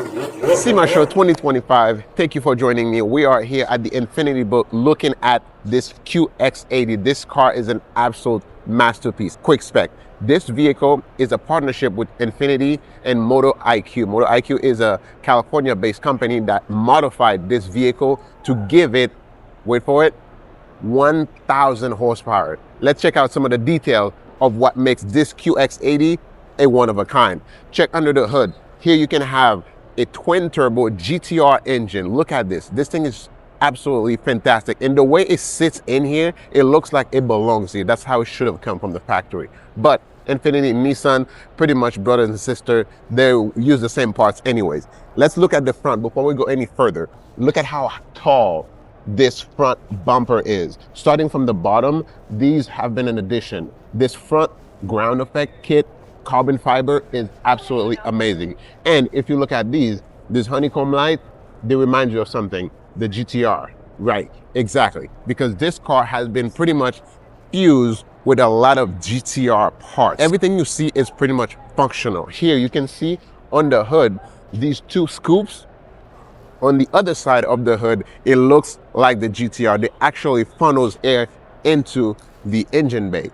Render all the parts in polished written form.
SEMA Show 2025. Thank you for joining me. We are here at the Infiniti booth looking at this QX80. This car is an absolute masterpiece. Quick spec. This vehicle is a partnership with Infiniti and Moto IQ. Moto IQ is a California-based company that modified this vehicle to give it, wait for it, 1,000 horsepower. Let's check out some of the detail of what makes this QX80 a one of a kind. Check under the hood. Here you can have a twin turbo GTR engine. Look at this. This thing is absolutely fantastic. And the way it sits in here, it looks like it belongs here. That's how it should have come from the factory. But Infiniti and Nissan, pretty much brother and sister, they use the same parts anyways. Let's look at the front before we go any further. Look at how tall this front bumper is. Starting from the bottom, these have been an addition. This front ground effect kit, carbon fiber, is absolutely amazing. And if you look at these honeycomb light, they remind you of something, the GTR. Right, exactly. Because this car has been pretty much fused with a lot of GTR parts. Everything you see is pretty much functional. Here you can see on the hood, these two scoops. On the other side of the hood, it looks like the GTR. They actually funnels air into the engine bay.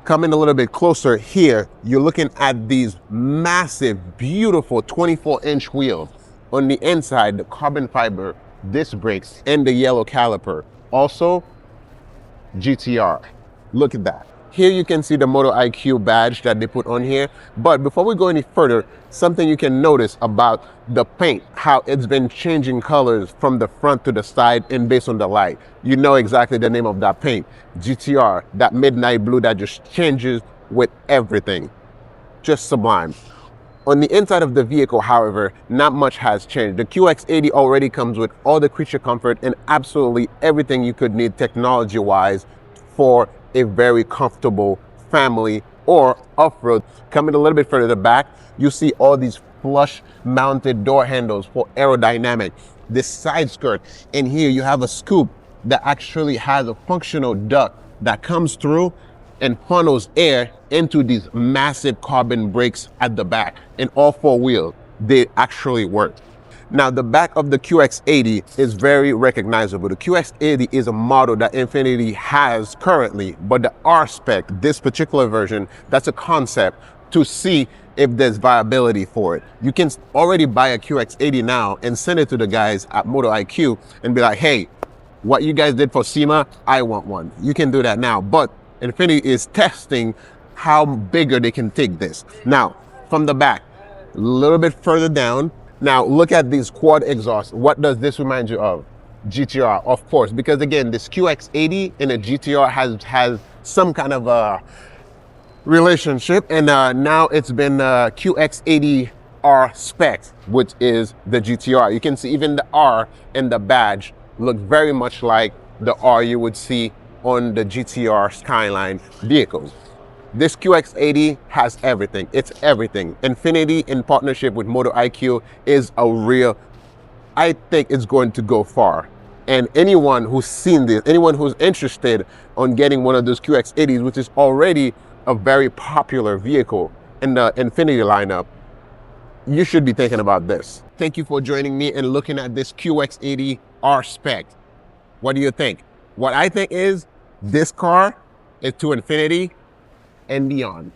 Coming a little bit closer here, you're looking at these massive, beautiful 24-inch wheels. On the inside, the carbon fiber disc brakes and the yellow caliper. Also, GTR. Look at that. Here you can see the Moto IQ badge that they put on here. But before we go any further, something you can notice about the paint, how it's been changing colors from the front to the side and based on the light. You know exactly the name of that paint, GTR, that midnight blue that just changes with everything. Just sublime. On the inside of the vehicle, however, not much has changed. The QX80 already comes with all the creature comfort and absolutely everything you could need technology-wise for a very comfortable family or off-road. Coming a little bit further back, you see all these flush mounted door handles for aerodynamic. This side skirt, and here you have a scoop that actually has a functional duct that comes through and funnels air into these massive carbon brakes at the back. And all four wheels, they actually work. Now, the back of the QX80 is very recognizable. The QX80 is a model that Infiniti has currently, but the R-Spec, this particular version, that's a concept to see if there's viability for it. You can already buy a QX80 now and send it to the guys at Moto IQ and be like, hey, what you guys did for SEMA, I want one. You can do that now, but Infiniti is testing how bigger they can take this. Now, from the back, a little bit further down, now look at these quad exhausts. What does this remind you of? GTR, of course, because again, this QX80 and a GTR has some kind of a relationship, and now it's been QX80 R Spec, which is the GTR. You can see even the R and the badge look very much like the R you would see on the GTR Skyline vehicles. This QX80 has everything. It's everything. Infiniti in partnership with Moto IQ is a real, I think it's going to go far. And anyone who's seen this, anyone who's interested on getting one of those QX80s, which is already a very popular vehicle in the Infiniti lineup, you should be thinking about this. Thank you for joining me and looking at this QX80 R Spec. What do you think? What I think is this car is to Infiniti and beyond.